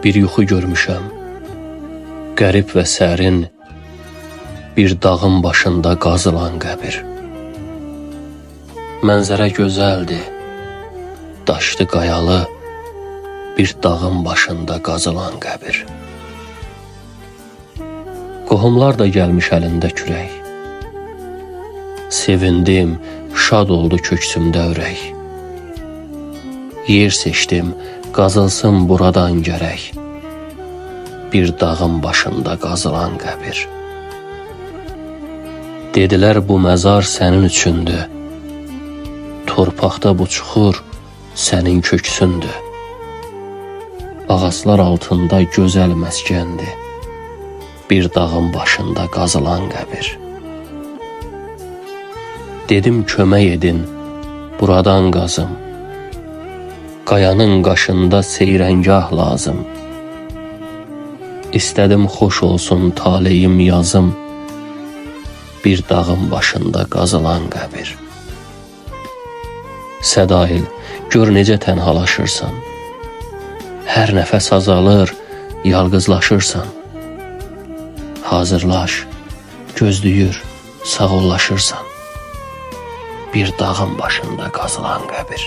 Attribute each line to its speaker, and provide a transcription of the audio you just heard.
Speaker 1: Bir yuxu görmüşəm, qərib və sərin, bir dağın başında qazılan qəbir. Mənzərə gözəldir, daşlı qayalı, bir dağın başında qazılan qəbir. Qohumlar da gəlmiş əlində kürək. Sevindim, şad oldu köksümdə ürək. Yer seçdim, qazılsın buradan gərək, bir dağın başında qazılan qəbir. Dedilər bu məzar sənin üçündür, torpaqda bu çuxur sənin köksündür. Ağaclar altında gözəl məskəndir, bir dağın başında qazılan qəbir. Dedim kömək edin, buradan qazım, qayanın qaşında seyrəngah lazım. İstədim xoş olsun taleyim yazım, bir dağın başında qazılan qəbir. Sədail, gör necə tənhalaşırsan, hər nəfəs azalır, yalqızlaşırsan. Hazırlaş, gözləyir, sağollaşırsan, bir dağın başında qazılan qəbir.